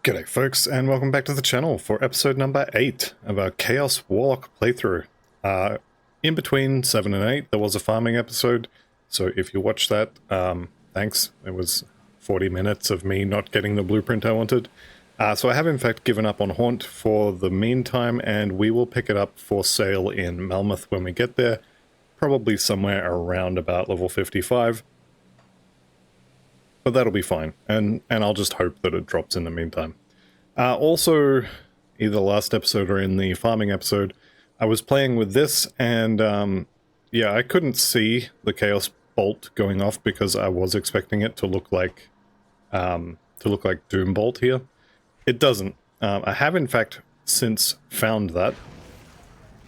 G'day folks, and welcome back to the channel for episode number 8 of our Chaos Warlock playthrough. In between 7 and 8 there was a farming episode, so if you watched that, thanks. It was 40 minutes of me not getting the blueprint I wanted. So I have in fact given up on Haunt for the meantime, and we will pick it up for sale in Melmoth when we get there, probably somewhere around about level 55. But that'll be fine, and I'll just hope that it drops in the meantime. Also, either last episode or in the farming episode, I was playing with this, and yeah, I couldn't see the Chaos Bolt going off because I was expecting it to look like Doom Bolt here. It doesn't. I have in fact since found that.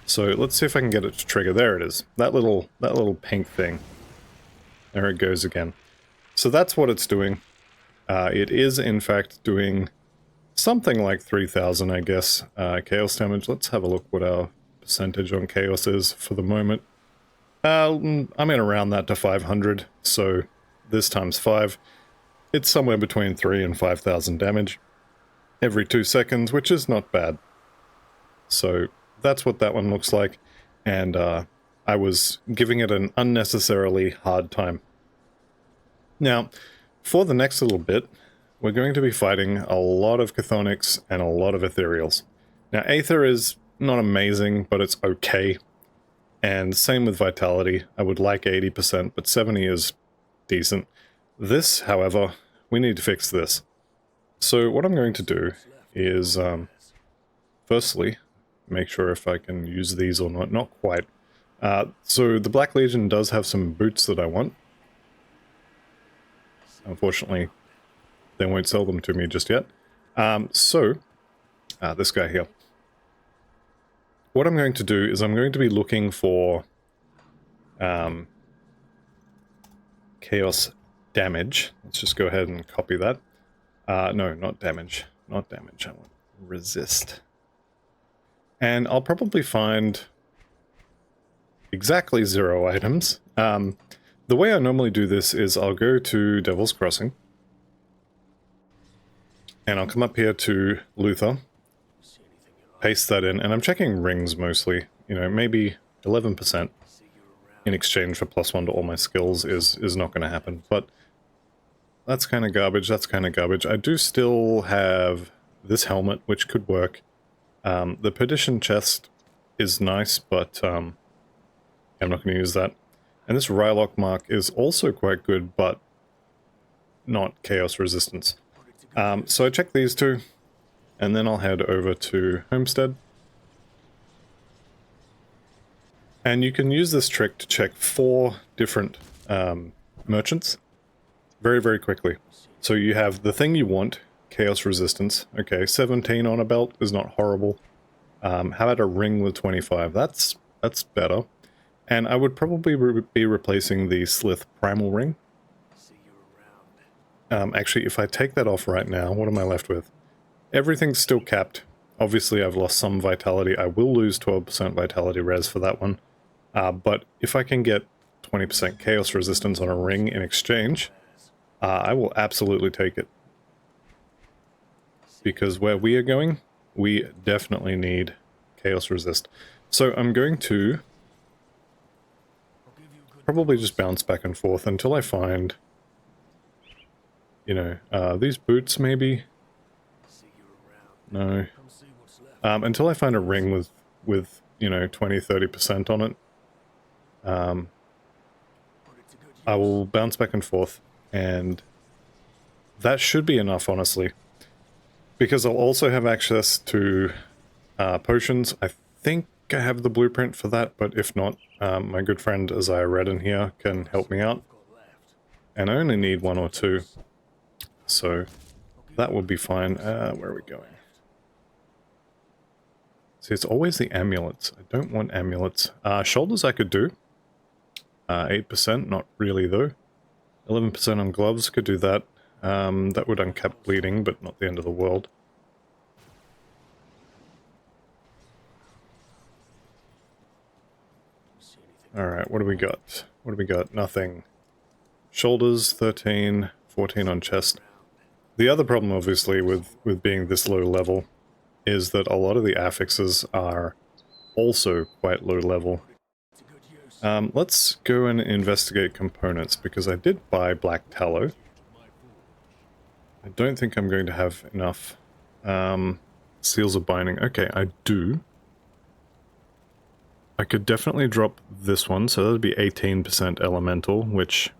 So let's see if I can get it to trigger. There it is. That little pink thing. There it goes again. So that's what it's doing. It is, in fact, doing something like 3,000, I guess, chaos damage. Let's have a look what our percentage on chaos is for the moment. I'm in around that to 500, so this times 5. It's somewhere between 3 and 5,000 damage every 2 seconds, which is not bad. So that's what that one looks like, and I was giving it an unnecessarily hard time. Now, for the next little bit, we're going to be fighting a lot of Chthonics and a lot of Ethereals. Now, Aether is not amazing, but it's okay. And same with Vitality. I would like 80%, but 70 is decent. This, however, we need to fix this. So what I'm going to do is, firstly, make sure if I can use these or not. Not quite. So the Black Legion does have some boots that I want. Unfortunately, they won't sell them to me just yet. This guy here. What I'm going to do is I'm going to be looking for chaos damage. Let's just go ahead and copy that. No, not damage. Not damage. I want resist. And I'll probably find exactly 0 items. The way I normally do this is I'll go to Devil's Crossing, and I'll come up here to Luther, paste that in, and I'm checking rings mostly, you know, maybe 11% in exchange for +1 to all my skills is not going to happen, but that's kind of garbage, that's kind of garbage. I do still have this helmet, which could work. The Perdition chest is nice, but I'm not going to use that. And this Warlock mark is also quite good, but not chaos resistance. So I check these two, and then I'll head over to Homestead. And you can use this trick to check 4 different merchants very, very quickly. So you have the thing you want, chaos resistance. Okay, 17 on a belt is not horrible. How about a ring with 25? That's better. And I would probably be replacing the Slith Primal Ring. Actually, if I take that off right now, what am I left with? Everything's still capped. Obviously, I've lost some vitality. I will lose 12% vitality res for that one. But if I can get 20% chaos resistance on a ring in exchange, I will absolutely take it. Because where we are going, we definitely need chaos resist. So I'm going to probably just bounce back and forth until I find, you know, these boots maybe? No. Until I find a ring with you know, 20-30% on it. I will bounce back and forth, and that should be enough, honestly. Because I'll also have access to potions. I think I have the blueprint for that, but if not, my good friend Isaiah Redden here can help me out. And I only need 1 or 2, so that would be fine. Where are we going? See, it's always the amulets. I don't want amulets. Shoulders I could do. 8%, not really though. 11% on gloves, could do that. That would uncap bleeding, but not the end of the world. Alright, what do we got? What do we got? Nothing. Shoulders, 13, 14 on chest. The other problem, obviously, with being this low level is that a lot of the affixes are also quite low level. Let's go and investigate components, because I did buy black tallow. I don't think I'm going to have enough seals of binding. Okay, I do. I could definitely drop this one, so that would be 18% elemental, which,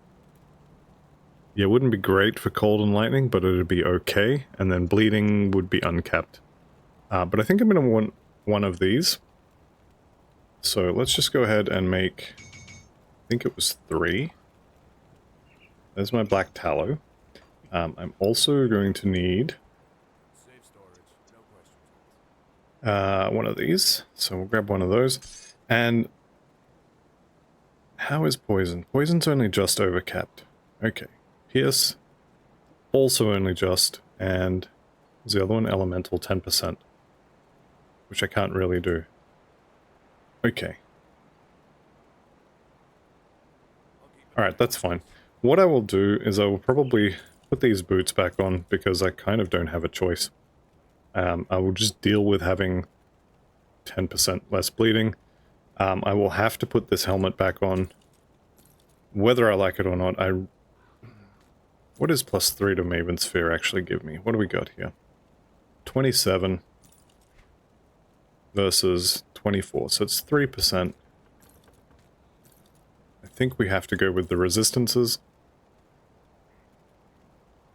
yeah, wouldn't be great for cold and lightning, but it would be okay. And then bleeding would be uncapped. But I think I'm going to want one of these. So let's just go ahead and make, I think it was 3. There's my black tallow. I'm also going to need one of these. So we'll grab one of those. And how is poison? Poison's only just overcapped. Okay. Pierce, also only just. And is the other one elemental 10%? Which I can't really do. Okay. Alright, that's fine. What I will do is I will probably put these boots back on, because I kind of don't have a choice. I will just deal with having 10% less bleeding. I will have to put this helmet back on, whether I like it or not. What does +3 to Maven Sphere actually give me? What do we got here? 27 versus 24, so it's 3%. I think we have to go with the resistances.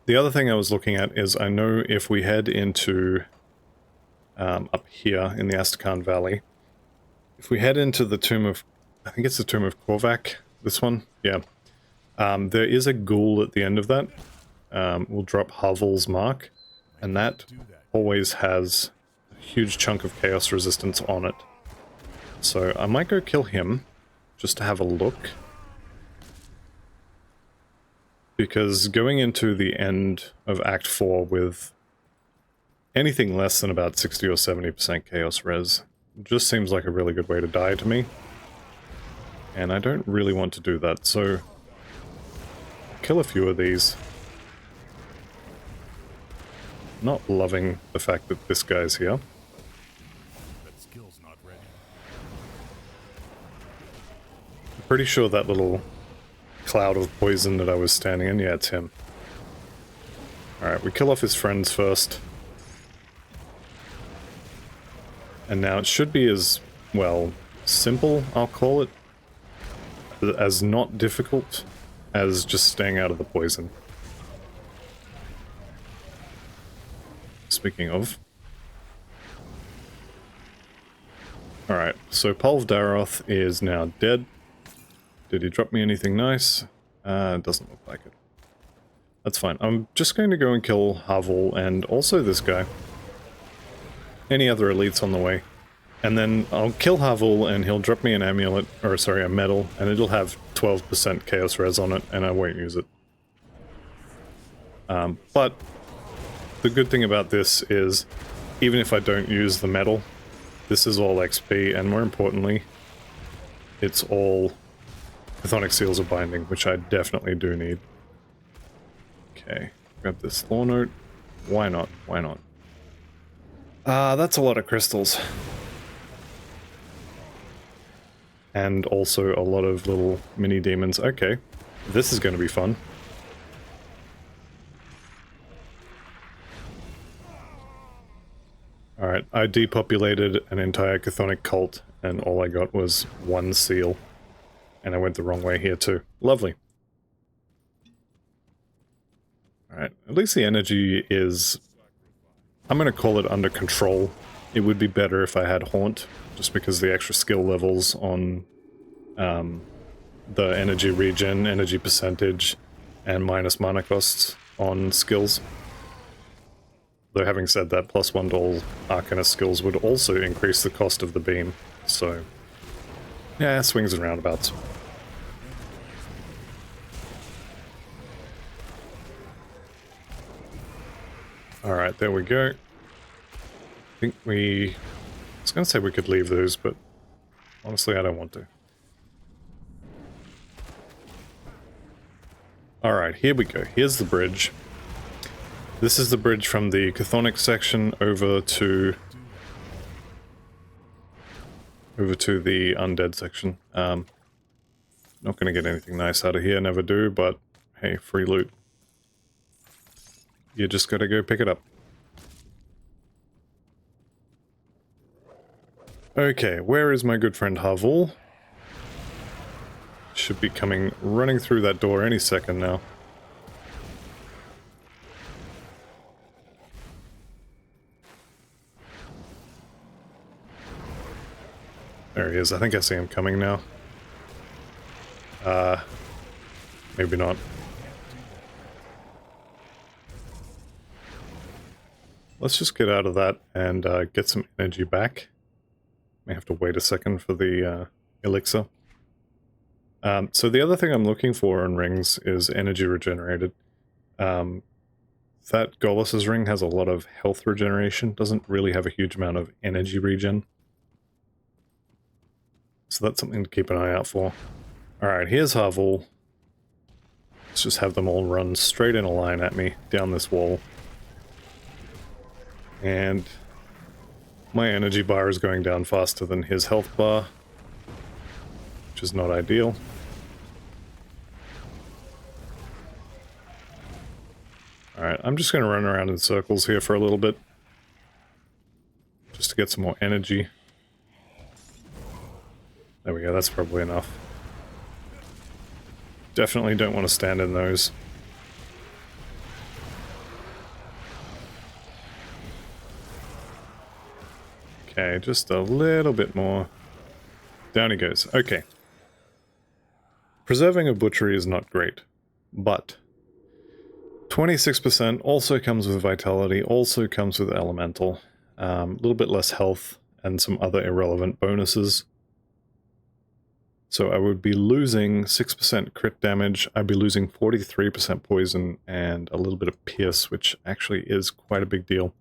The other thing I was looking at is, I know if we head into up here in the Astrakhan Valley, if we head into the tomb of, I think it's the tomb of Korvac, this one, yeah. There is a ghoul at the end of that. We'll drop Havel's Mark, and that always has a huge chunk of chaos resistance on it. So I might go kill him, just to have a look. Because going into the end of Act 4 with anything less than about 60 or 70% chaos res just seems like a really good way to die to me. And I don't really want to do that, so I'll kill a few of these. Not loving the fact that this guy's here. I'm pretty sure that little cloud of poison that I was standing in, yeah, it's him. Alright, we kill off his friends first. And now it should be as, well, simple, I'll call it, as not difficult as just staying out of the poison. Speaking of. Alright, so Pulv Daroth is now dead. Did he drop me anything nice? Doesn't look like it. That's fine. I'm just going to go and kill Havel and also this guy. Any other elites on the way. And then I'll kill Havel and he'll drop me an amulet, or sorry, a medal, and it'll have 12% chaos res on it, and I won't use it. But the good thing about this is, even if I don't use the medal, this is all XP, and more importantly, it's all Chthonic Seals of Binding, which I definitely do need. Okay, grab this lore note. Why not? Why not? That's a lot of crystals. And also a lot of little mini demons. Okay, this is going to be fun. Alright, I depopulated an entire Chthonic cult, and all I got was 1 seal. And I went the wrong way here too. Lovely. Alright, at least the energy is, I'm going to call it under control. It would be better if I had Haunt, just because the extra skill levels on the energy regen, energy percentage, and minus mana costs on skills. Though having said that, +1 to all Arcanist skills would also increase the cost of the beam, so yeah, swings and roundabouts. Alright, there we go. I think I was going to say we could leave those, but honestly I don't want to. Alright, here we go. Here's the bridge. This is the bridge from the Chthonic section over to the undead section. Not going to get anything nice out of here, never do, but hey, free loot. You just got to go pick it up. Okay, where is my good friend Havul? Should be coming, running through that door any second now. There he is. I think I see him coming now. Maybe not. Let's just get out of that and get some energy back. May have to wait a second for the elixir. So the other thing I'm looking for in rings is energy regenerated. That Golus's ring has a lot of health regeneration, doesn't really have a huge amount of energy regen. So that's something to keep an eye out for. Alright, here's Havul. Let's just have them all run straight in a line at me, down this wall. And my energy bar is going down faster than his health bar, which is not ideal. Alright, I'm just going to run around in circles here for a little bit, just to get some more energy. There we go, that's probably enough. Definitely don't want to stand in those. Okay, just a little bit more. Down he goes. Okay. Preserving a butchery is not great, but 26% also comes with vitality, also comes with elemental. A little bit less health and some other irrelevant bonuses. So I would be losing 6% crit damage, I'd be losing 43% poison, and a little bit of pierce, which actually is quite a big deal.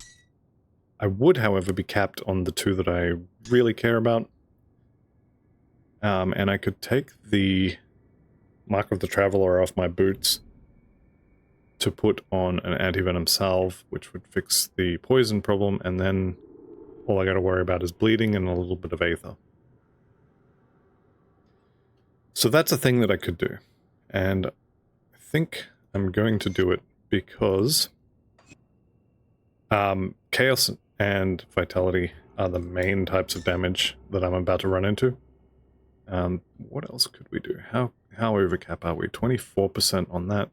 I would, however, be capped on the two that I really care about. And I could take the Mark of the Traveler off my boots to put on an anti-venom salve, which would fix the poison problem, and then all I gotta worry about is bleeding and a little bit of aether. So that's a thing that I could do, and I think I'm going to do it because Chaos and Vitality are the main types of damage that I'm about to run into. What else could we do? How overcap are we? 24% on that,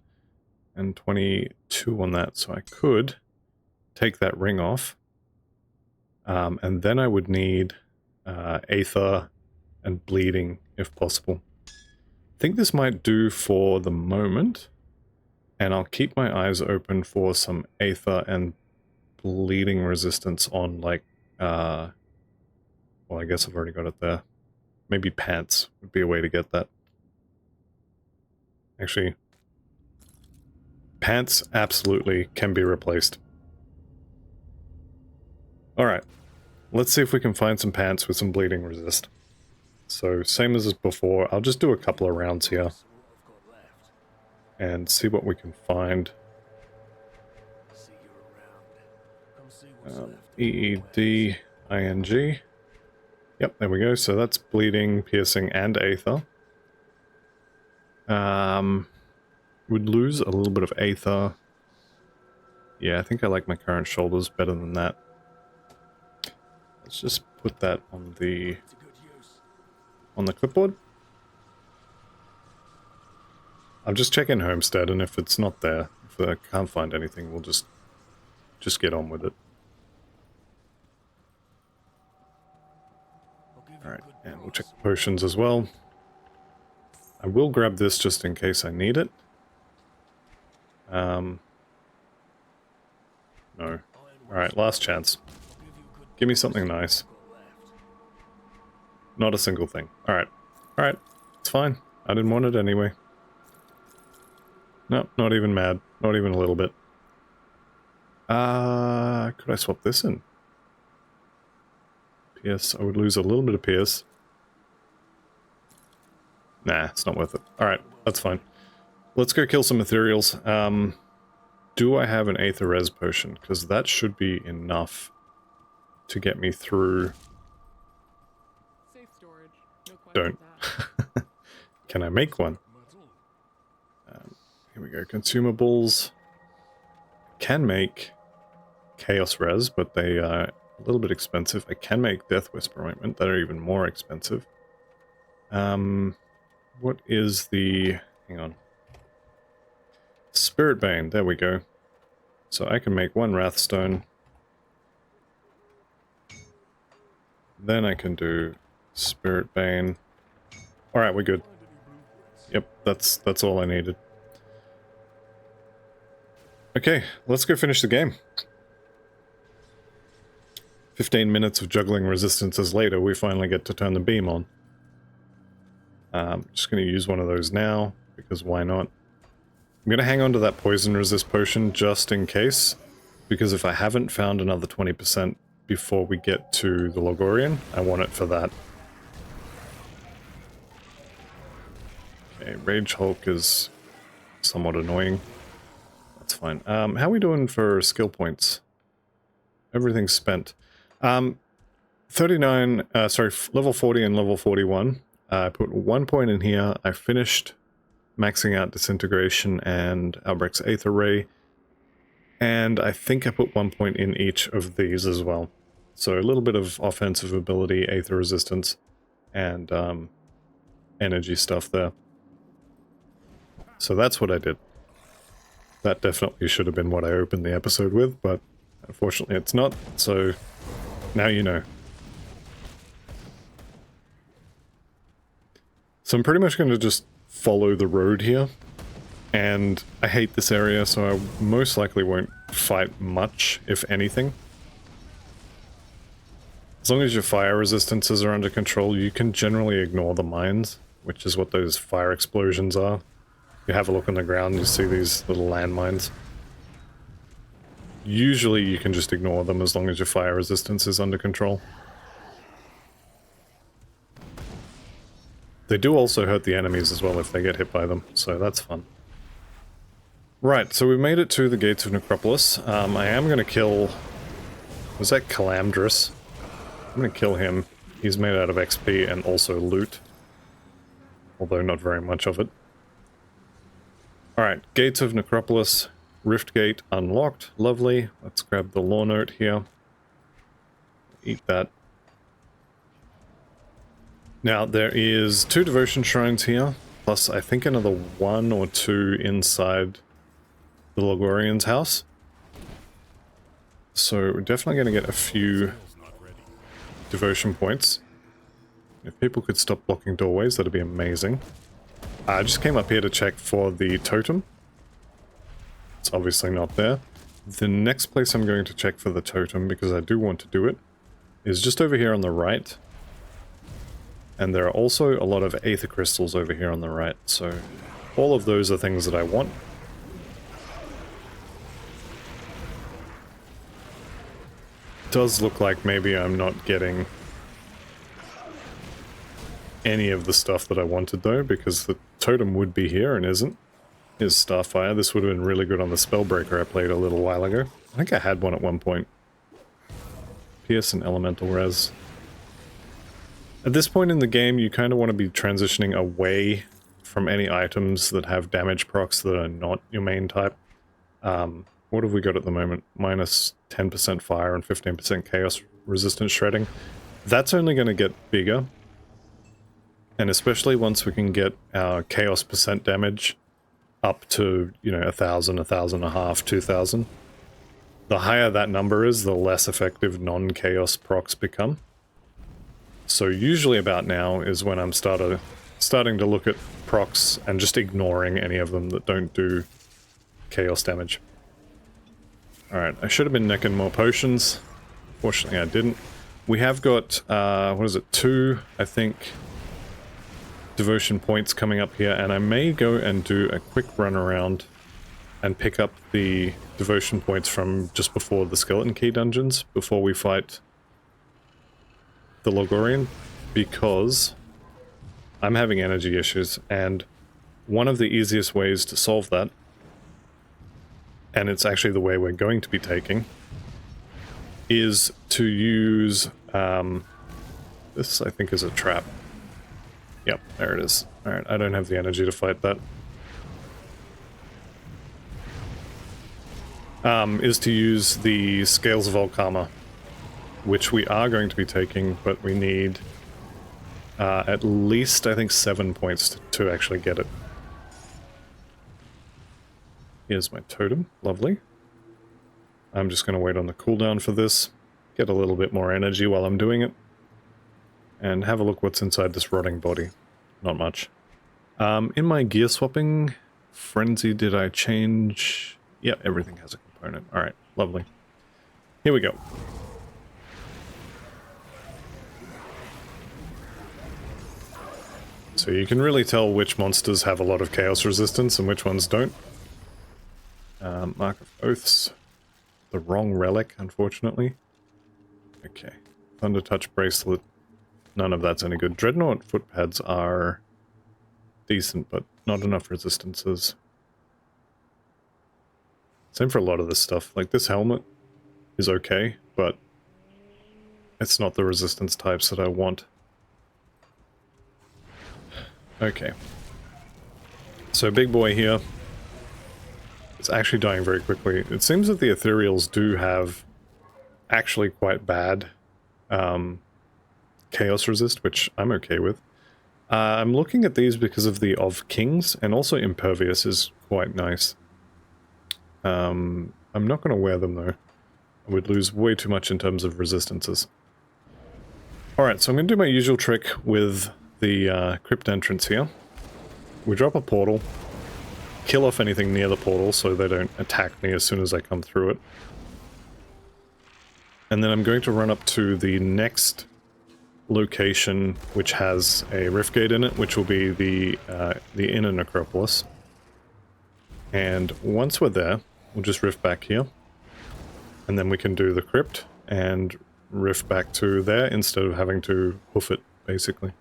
and 22 on that, so I could take that ring off, and then I would need aether and bleeding if possible. I think this might do for the moment, and I'll keep my eyes open for some aether and bleeding resistance on, like, well, I guess I've already got it there. Maybe pants would be a way to get that. Actually, pants absolutely can be replaced. Alright, let's see if we can find some pants with some bleeding resist. So, same as before, I'll just do a couple of rounds here and see what we can find. EEDING. Yep, there we go. So that's bleeding, piercing, and aether. Would lose a little bit of aether. Yeah, I think I like my current shoulders better than that. Let's just put that on the clipboard. I'm just checking Homestead, and if it's not there, if I can't find anything, we'll just get on with it. Alright, and we'll check the potions as well. I will grab this just in case I need it. No. Alright, last chance. Give me something nice. Not a single thing. Alright. Alright. It's fine. I didn't want it anyway. No, not even mad. Not even a little bit. Could I swap this in? Pierce. I would lose a little bit of pierce. Nah, it's not worth it. Alright, that's fine. Let's go kill some ethereals. do I have an Aether Res potion? Because that should be enough to get me through. Safe storage. No question Don't. that. Can I make one? Here we go. Consumables. Can make Chaos Res, but they are a little bit expensive. I can make Death Whisper Ointment, that are even more expensive. What is the... hang on. Spirit Bane, there we go. So I can make one Wrathstone. Then I can do Spirit Bane. Alright, we're good. Yep, that's all I needed. Okay, let's go finish the game. 15 minutes of juggling resistances later, we finally get to turn the beam on. Just going to use one of those now, because why not? I'm going to hang on to that poison resist potion just in case, because if I haven't found another 20% before we get to the Loghorrean, I want it for that. Okay, Rage Hulk is somewhat annoying. That's fine. How are we doing for skill points? Everything's spent. 39, sorry, level 40 and level 41. I put 1 point in here. I finished maxing out Disintegration and Albrecht's Aether Ray. And I think I put 1 point in each of these as well. So a little bit of offensive ability, Aether Resistance, and energy stuff there. So that's what I did. That definitely should have been what I opened the episode with, but unfortunately it's not, so now you know. So I'm pretty much going to just follow the road here, and I hate this area, so I most likely won't fight much, if anything. As long as your fire resistances are under control, you can generally ignore the mines, which is what those fire explosions are. You have a look on the ground, you see these little landmines. Usually you can just ignore them as long as your fire resistance is under control. They do also hurt the enemies as well if they get hit by them, so that's fun. Right, so we made it to the gates of Necropolis. I am going to kill... was that Calamdrus? I'm going to kill him. He's made out of XP and also loot. Although not very much of it. Alright, Gates of Necropolis, Rift Gate unlocked, lovely. Let's grab the lore note here. Eat that. Now, there is 2 devotion shrines here, plus I think another 1 or 2 inside the Loghorrean's house. So we're definitely going to get a few devotion points. If people could stop blocking doorways, that'd be amazing. I just came up here to check for the totem. It's obviously not there. The next place I'm going to check for the totem, because I do want to do it, is just over here on the right. And there are also a lot of Aether Crystals over here on the right, so all of those are things that I want. It does look like maybe I'm not getting any of the stuff that I wanted though, because the totem would be here and isn't. Is Starfire. This would have been really good on the Spellbreaker I played a little while ago. I think I had one at one point. Pierce and Elemental Res. At this point in the game, you kind of want to be transitioning away from any items that have damage procs that are not your main type. What have we got at the moment? Minus 10% fire and 15% chaos resistant shredding. That's only going to get bigger. And especially once we can get our chaos percent damage up to, you know, 1,000, 1,500, 2,000. The higher that number is, the less effective non-chaos procs become. So usually about now is when I'm starting to look at procs and just ignoring any of them that don't do chaos damage. Alright, I should have been necking more potions. Fortunately I didn't. We have got, what is it, 2, I think, devotion points coming up here, and I may go and do a quick run around and pick up the devotion points from just before the Skeleton Key dungeons, before we fight the Loghorrean, because I'm having energy issues, and one of the easiest ways to solve that and it's actually the way we're going to be taking, is to use, this I think is a trap. Yep, there it is. Alright, I don't have the energy to fight that. Is to use the Scales of Volkama, which we are going to be taking, but we need at least, I think, 7 points to actually get it. Here's my totem. Lovely. I'm just going to wait on the cooldown for this, get a little bit more energy while I'm doing it, and have a look what's inside this rotting body. Not much. In my gear swapping frenzy, did I change? Yep, everything has a component. Alright, lovely. Here we go. So you can really tell which monsters have a lot of chaos resistance and which ones don't. Mark of Oaths. The wrong relic, unfortunately. Okay. Thunder Touch Bracelet. None of that's any good. Dreadnought footpads are decent, but not enough resistances. Same for a lot of this stuff. Like, this helmet is okay, but it's not the resistance types that I want. Okay. So big boy here. It's actually dying very quickly. It seems that the ethereals do have actually quite bad chaos resist, which I'm okay with. I'm looking at these because of the Of Kings, and also Impervious is quite nice. I'm not going to wear them though. I would lose way too much in terms of resistances. Alright, so I'm going to do my usual trick with the crypt entrance here. We drop a portal, kill off anything near the portal so they don't attack me as soon as I come through it. And then I'm going to run up to the next location which has a rift gate in it, which will be the inner Necropolis. And once we're there, we'll just rift back here. And then we can do the crypt and rift back to there instead of having to hoof it, basically.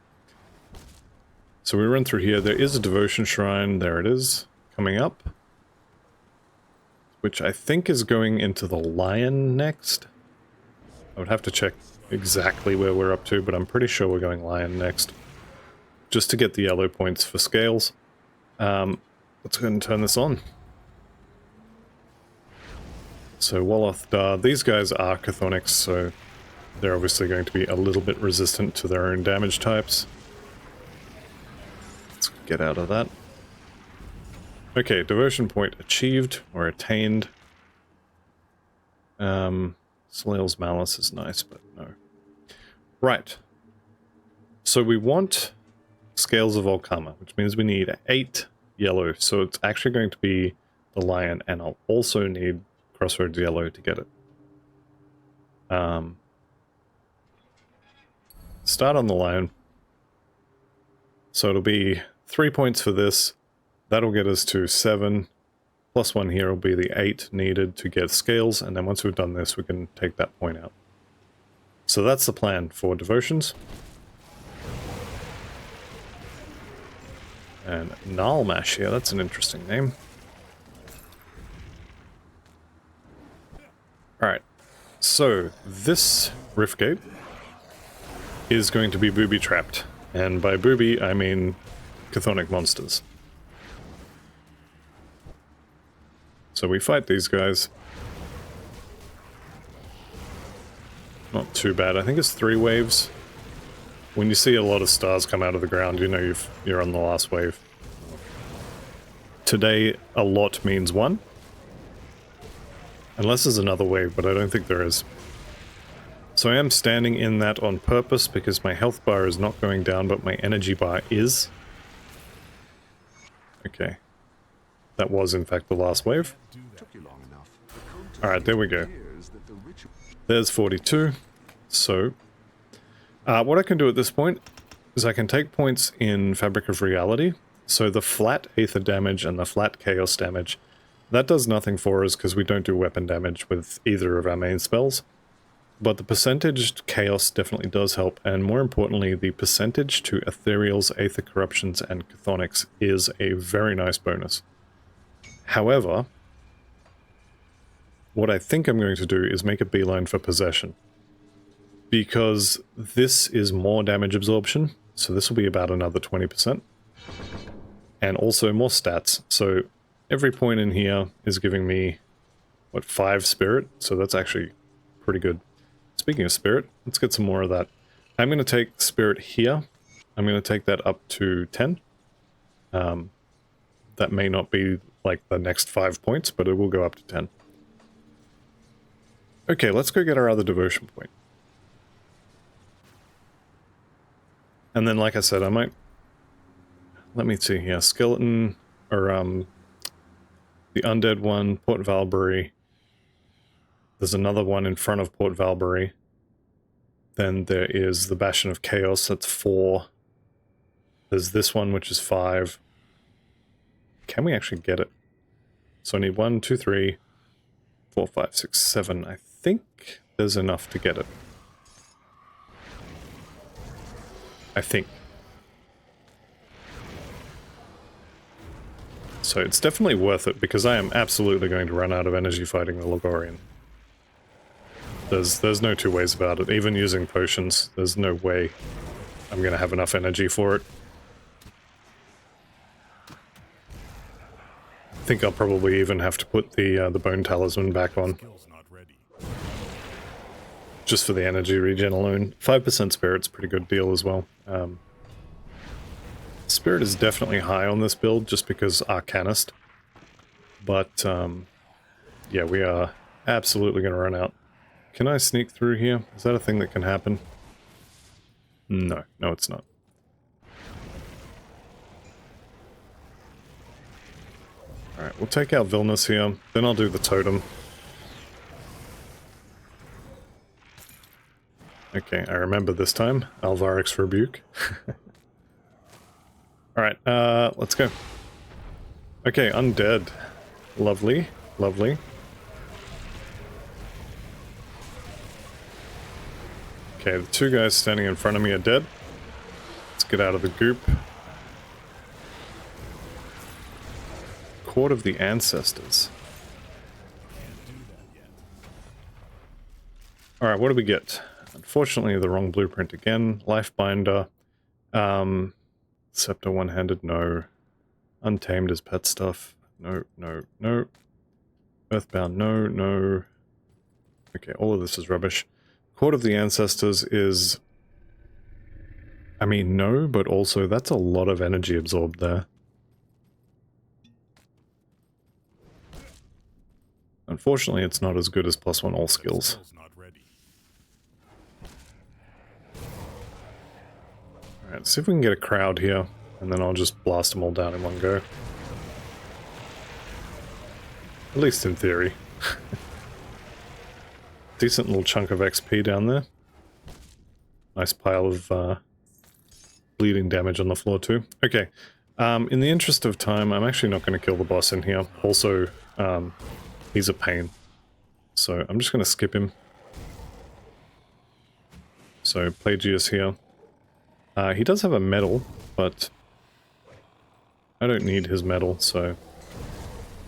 So we run through here. There is a devotion shrine. There it is, coming up. Which I think is going into the lion next. I would have to check exactly where we're up to, but I'm pretty sure we're going lion next. Just to get the yellow points for scales. Let's go ahead and turn this on. So Woloth, these guys are Chthonics, so they're obviously going to be a little bit resistant to their own damage types. Let's get out of that. Okay, devotion point achieved or attained. Slail's Malice is nice, but no. Right. So we want Scales of Volkama, which means we need 8 yellow. So it's actually going to be the lion, and I'll also need Crossroads yellow to get it. Start on the lion. So it'll be 3 points for this. That'll get us to 7. Plus 1 here will be the 8 needed to get scales, and then once we've done this, we can take that point out. So that's the plan for devotions. And Nalmash here, that's an interesting name. Alright, so this rift gate is going to be booby-trapped. And by booby, I mean chthonic monsters. So we fight these guys. Not too bad. I think it's 3 waves. When you see a lot of stars come out of the ground, you know you're on the last wave. Today, a lot means 1. Unless there's another wave, but I don't think there is. So I am standing in that on purpose because my health bar is not going down, but my energy bar is. Okay. That was, in fact, the last wave. Alright, there we go. There's 42. So, what I can do at this point is I can take points in Fabric of Reality. So the flat Aether damage and the flat Chaos damage, that does nothing for us because we don't do weapon damage with either of our main spells. But the percentage Chaos definitely does help, and more importantly, the percentage to Ethereals, Aether Corruptions, and Chthonics is a very nice bonus. However, what I think I'm going to do is make a beeline for possession. Because this is more damage absorption, so this will be about another 20%. And also more stats, so every point in here is giving me, what, 5 spirit? So that's actually pretty good. Speaking of spirit, let's get some more of that. I'm going to take spirit here. I'm going to take that up to 10. That may not be like the next 5 points, but it will go up to 10. Okay, let's go get our other devotion point. And then, like I said, I might... Let me see here. Skeleton, or the undead one, Port Valbury. There's another one in front of Port Valbury. Then there is the Bastion of Chaos, that's 4. There's this one, which is 5. Can we actually get it? So I need 1, 2, 3, 4, 5, 6, 7. I think there's enough to get it. I think. So it's definitely worth it, because I am absolutely going to run out of energy fighting the Loghorrean. There's no two ways about it. Even using potions, there's no way I'm going to have enough energy for it. I think I'll probably even have to put the Bone Talisman back on. Just for the energy regen alone. 5% Spirit's a pretty good deal as well. Spirit is definitely high on this build, just because Arcanist. But, yeah, we are absolutely going to run out. Can I sneak through here? Is that a thing that can happen? No, no it's not. Alright, we'll take out Vilnius here, then I'll do the totem. Okay, I remember this time. Alvaric's Rebuke. Alright, let's go. Okay, undead. Lovely, lovely. Okay, the 2 guys standing in front of me are dead. Let's get out of the goop. Court of the Ancestors. Alright, what do we get? Unfortunately, the wrong blueprint again. Lifebinder. Scepter one-handed, no. Untamed is pet stuff. No, no, no. Earthbound, no, no. Okay, all of this is rubbish. Court of the Ancestors is... I mean, no, but also that's a lot of energy absorbed there. Unfortunately, it's not as good as +1 all skills. Alright, see if we can get a crowd here, and then I'll just blast them all down in one go. At least in theory. Decent little chunk of XP down there. Nice pile of bleeding damage on the floor too. Okay, in the interest of time, I'm actually not going to kill the boss in here. Also, he's a pain. So I'm just going to skip him. So, Plagius here. He does have a medal, but I don't need his medal, so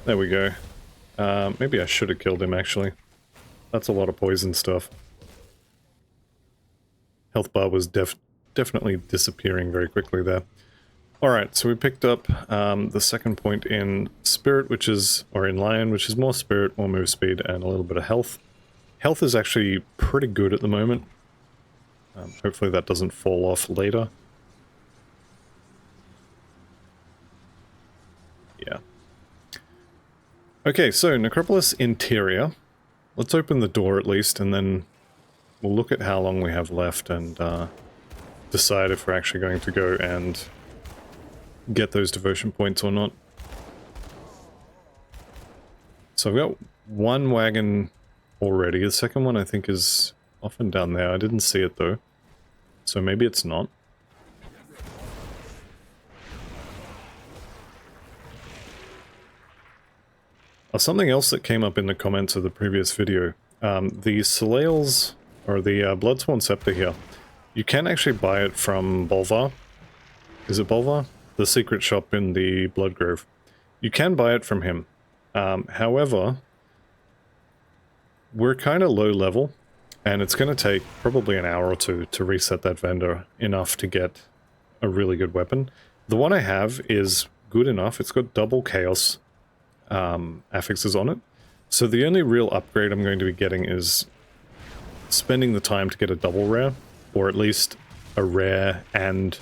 there we go. Maybe I should have killed him, actually. That's a lot of poison stuff. Health bar was definitely disappearing very quickly there. Alright, so we picked up the second point in Spirit, which is, or in Lion, which is more Spirit, more move speed, and a little bit of health. Health is actually pretty good at the moment. Hopefully that doesn't fall off later. Yeah. Okay, so Necropolis interior. Let's open the door at least, and then we'll look at how long we have left and decide if we're actually going to go and get those devotion points or not. So I've got one wagon already. The second one I think is often down there. I didn't see it though. So maybe it's not. Something else that came up in the comments of the previous video. The Soleil's, or the Bloodsworn Scepter here, you can actually buy it from Bolvar. Is it Bolvar? The secret shop in the Bloodgrove. You can buy it from him. However, we're kind of low level, and it's going to take probably an hour or two to reset that vendor enough to get a really good weapon. The one I have is good enough. It's got double chaos affixes on it. So the only real upgrade I'm going to be getting is spending the time to get a double rare, or at least a rare and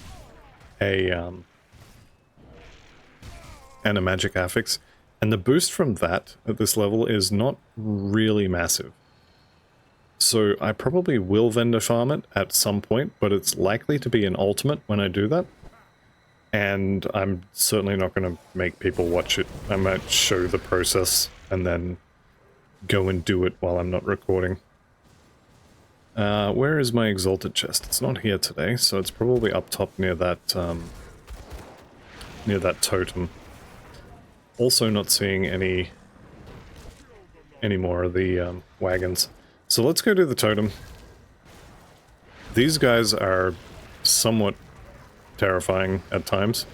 a magic affix. And the boost from that at this level is not really massive. So I probably will vendor farm it at some point, but it's likely to be an ultimate when I do that. And I'm certainly not going to make people watch it. I might show the process and then go and do it while I'm not recording. Where is my exalted chest? It's not here today, so it's probably up top near that totem. Also not seeing any more of the wagons. So let's go to the totem. These guys are somewhat terrifying at times.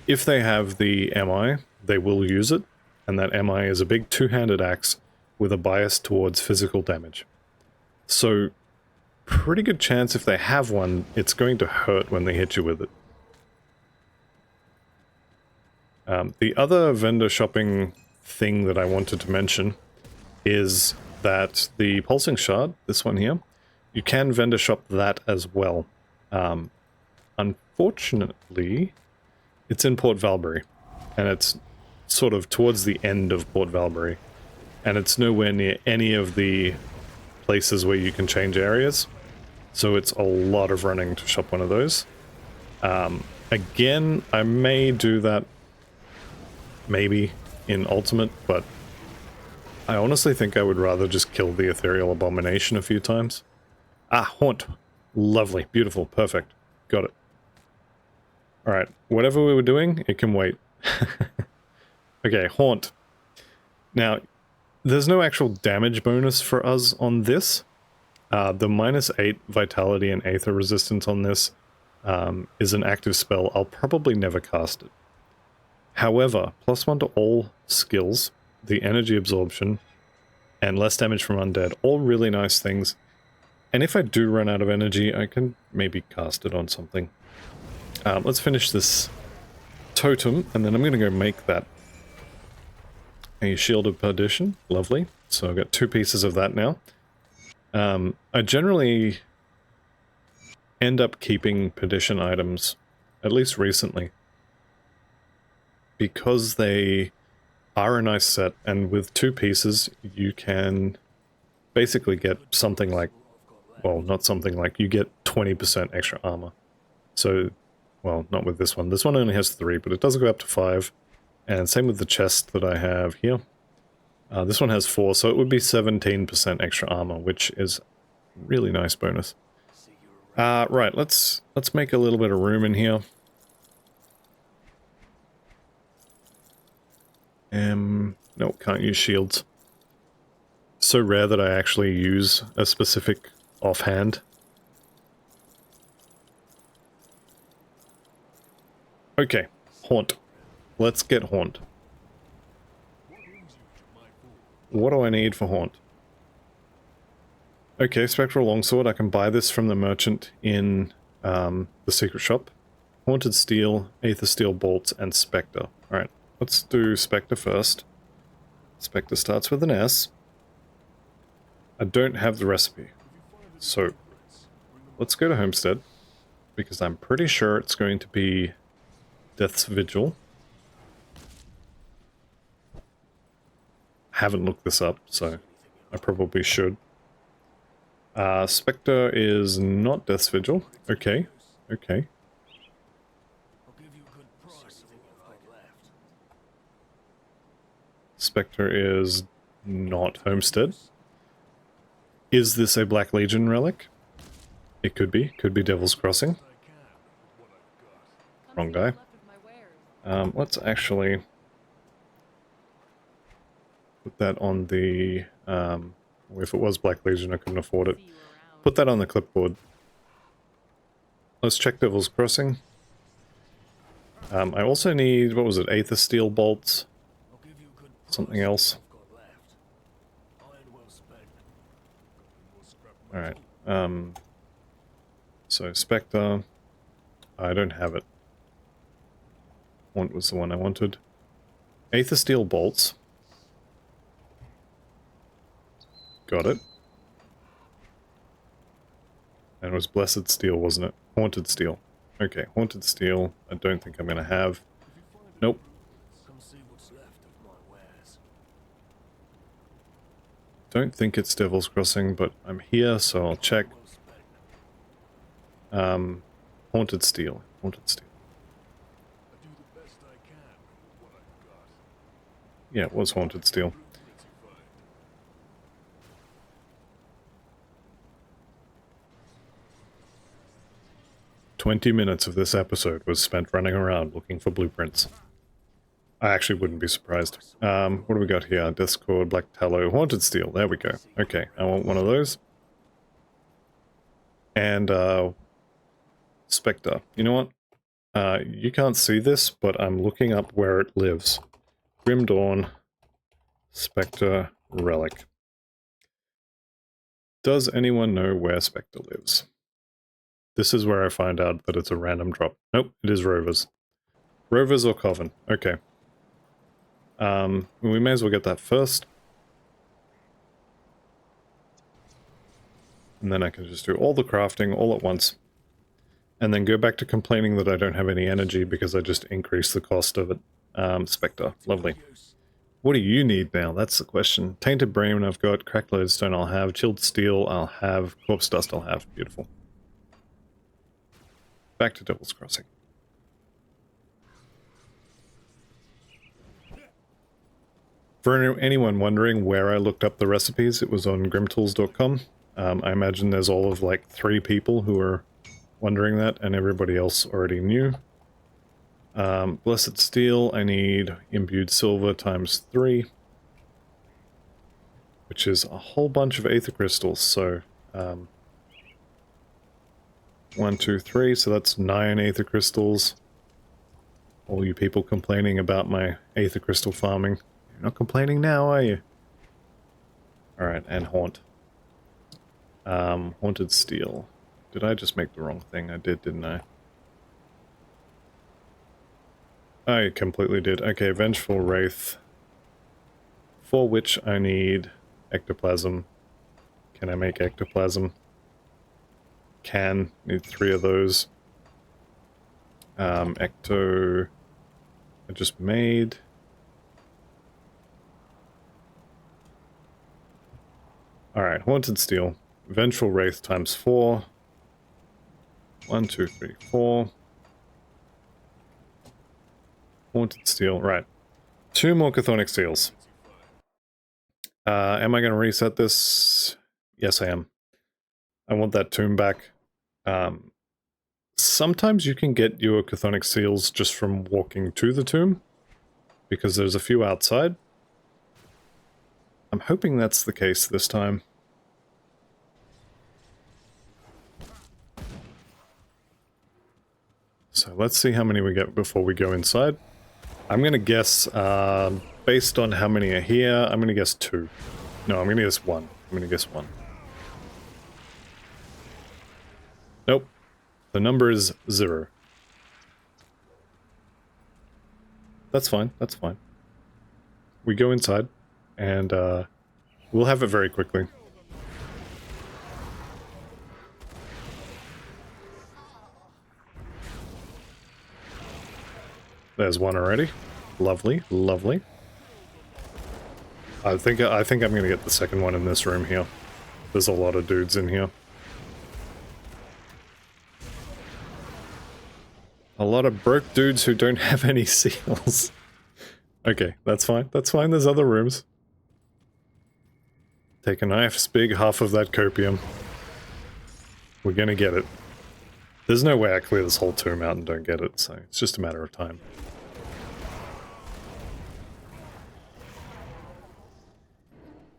If they have the MI, they will use it, and that MI is a big two-handed axe with a bias towards physical damage. So, pretty good chance if they have one, it's going to hurt when they hit you with it. The other vendor shopping thing that I wanted to mention is that the pulsing shard, this one here, you can vendor shop that as well. Unfortunately, it's in Port Valbury, and it's sort of towards the end of Port Valbury, and it's nowhere near any of the places where you can change areas, so it's a lot of running to shop one of those. Again, I may do that maybe in Ultimate, but I honestly think I would rather just kill the Ethereal Abomination a few times. Ah, Haunt. Lovely, beautiful, perfect. Got it. Alright, whatever we were doing, it can wait. Okay, Haunt. Now, there's no actual damage bonus for us on this. The -8 Vitality and Aether resistance on this is an active spell. I'll probably never cast it. However, +1 to all skills, the energy absorption, and less damage from undead, all really nice things. And if I do run out of energy, I can maybe cast it on something. Let's finish this totem, and then I'm going to go make that a Shield of Perdition. Lovely. So I've got 2 pieces of that now. I generally end up keeping Perdition items, at least recently, because they are a nice set, and with 2 pieces you can basically get something like, well, not something like, you get 20% extra armor. So, well, not with this one. This one only has 3, but it does go up to 5. And same with the chest that I have here. This one has 4, so it would be 17% extra armor, which is a really nice bonus. Right, let's make a little bit of room in here. No, can't use shields. So rare that I actually use a specific offhand. Okay, Haunt. Let's get Haunt. What do I need for Haunt? Okay, Spectral Longsword. I can buy this from the merchant in the secret shop. Haunted Steel, Aether Steel Bolts, and Spectre. Alright, let's do Spectre first. Spectre starts with an S. I don't have the recipe. So, let's go to Homestead, because I'm pretty sure it's going to be Death's Vigil. Haven't looked this up, so I probably should. Spectre is not Death's Vigil. Okay, okay. Spectre is not Homestead. Is this a Black Legion relic? It could be. Could be Devil's Crossing. Wrong guy. Let's actually put that on the... if it was Black Legion, I couldn't afford it. Put that on the clipboard. Let's check Devil's Crossing. I also need, what was it, Aether Steel Bolts? Something else. Alright. So Spectre. I don't have it. What was the one I wanted? Aether Steel Bolts. Got it. And it was Blessed Steel, wasn't it? Haunted Steel. Okay, Haunted Steel. I don't think I'm gonna have. Nope. Come see what's left of my wares. Don't think it's Devil's Crossing, but I'm here, so I'll check. Well spent. Haunted Steel. Haunted Steel. I do the best I can with what I've got. Yeah, it was Haunted Steel. Blueprints you find. 20 minutes of this episode was spent running around looking for blueprints. I actually wouldn't be surprised. What do we got here? Discord, Black Tallow, Haunted Steel. There we go. Okay, I want one of those. And, Spectre. You know what? You can't see this, but I'm looking up where it lives. Grim Dawn, Spectre, Relic. Does anyone know where Spectre lives? This is where I find out that it's a random drop. Nope, it is Rovers. Rovers or Coven. Okay. We may as well get that first. And then I can just do all the crafting all at once. And then go back to complaining that I don't have any energy because I just increased the cost of it. Spectre. Lovely. What do you need now? That's the question. Tainted Brain I've got. Cracked Lodestone I'll have. Chilled Steel I'll have. Corpse Dust I'll have. Beautiful. Back to Devil's Crossing. For anyone wondering where I looked up the recipes, it was on grimtools.com. I imagine there's all of like 3 people who are wondering that, and everybody else already knew. Blessed Steel, I need Imbued Silver times 3. Which is a whole bunch of Aether Crystals, so... 1, 2, 3, so that's 9 Aether Crystals. All you people complaining about my Aether Crystal farming. You're not complaining now, are you? Alright, and Haunt. Haunted Steel. Did I just make the wrong thing? I did, didn't I? I completely did. Okay, Vengeful Wraith. For which I need Ectoplasm. Can I make Ectoplasm? Can. Need 3 of those. Ecto... I just made... Alright, Haunted Steel. Vengeful Wraith times 4. 1, 2, 3, 4. Haunted Steel, right. 2 more Chthonic Steels. Am I going to reset this? Yes, I am. I want that tomb back. Sometimes you can get your Chthonic Seals just from walking to the tomb, because there's a few outside. I'm hoping that's the case this time. So let's see how many we get before we go inside. I'm going to guess, based on how many are here, I'm going to guess 2. No, I'm going to guess 1. I'm going to guess 1. Nope. The number is 0. That's fine, that's fine. We go inside, and we'll have it very quickly. There's one already. Lovely, lovely. I think I'm gonna get the second one in this room here. There's a lot of dudes in here. A lot of broke dudes who don't have any seals. Okay, that's fine. That's fine. There's other rooms. Take a nice big half of that copium. We're gonna get it. There's no way I clear this whole tomb out and don't get it, so it's just a matter of time.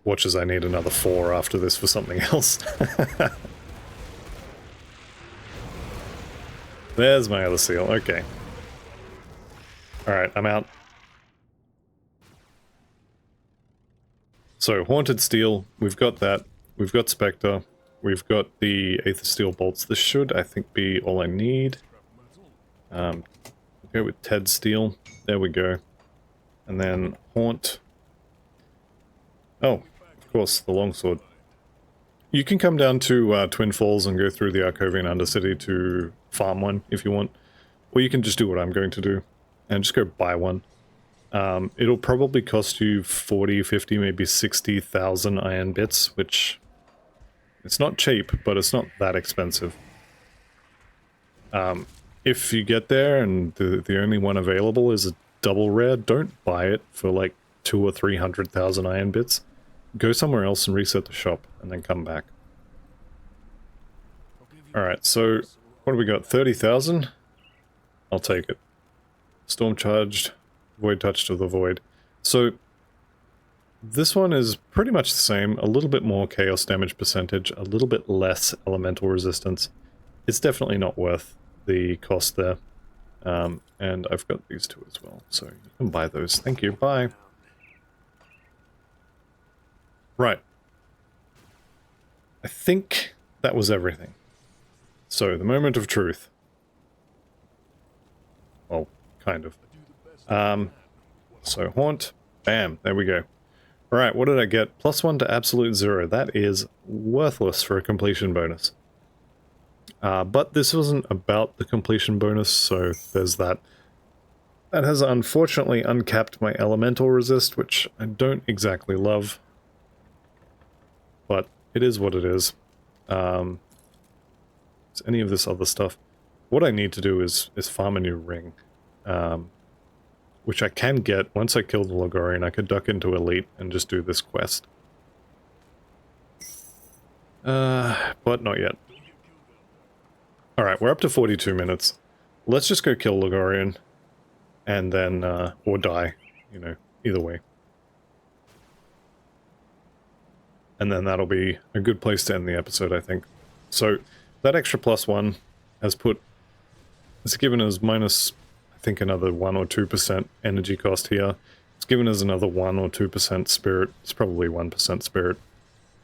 Watch as I need another 4 after this for something else. There's my other seal, okay. Alright, I'm out. So, Haunted Steel, we've got that. We've got Spectre. We've got the Aether Steel bolts. This should, I think, be all I need. Go with Ted Steel. There we go. And then Haunt. Oh, of course, the longsword. You can come down to Twin Falls and go through the Arcovian Undercity to farm one if you want. Or you can just do what I'm going to do and just go buy one. It'll probably cost you 40, 50, maybe 60,000 iron bits, which it's not cheap, but it's not that expensive. If you get there and the only one available is a double rare, don't buy it for like 200,000 or 300,000 iron bits. Go somewhere else and reset the shop, and then come back. Alright, so what do we got? 30,000? I'll take it. Storm Charged, Void Touch to the Void. So, this one is pretty much the same, a little bit more chaos damage percentage, a little bit less elemental resistance. It's definitely not worth the cost there. And I've got these two as well, so you can buy those. Thank you, bye. Right. I think that was everything. So, the moment of truth. Well, kind of. So, Haunt. Bam, there we go. Alright, what did I get? +1 to absolute 0. That is worthless for a completion bonus. But this wasn't about the completion bonus, so there's that. That has unfortunately uncapped my elemental resist, which I don't exactly love. But it is what it is. Is any of this other stuff? What I need to do is farm a new ring. Which I can get once I kill the Loghorrean. I could duck into Elite and just do this quest. But not yet. Alright, we're up to 42 minutes. Let's just go kill Loghorrean. And then, or die. You know, either way. And then that'll be a good place to end the episode, I think. So, that extra +1 has put... It's given us minus, I think, another 1 or 2% energy cost here. It's given us another 1 or 2% spirit. It's probably 1% spirit.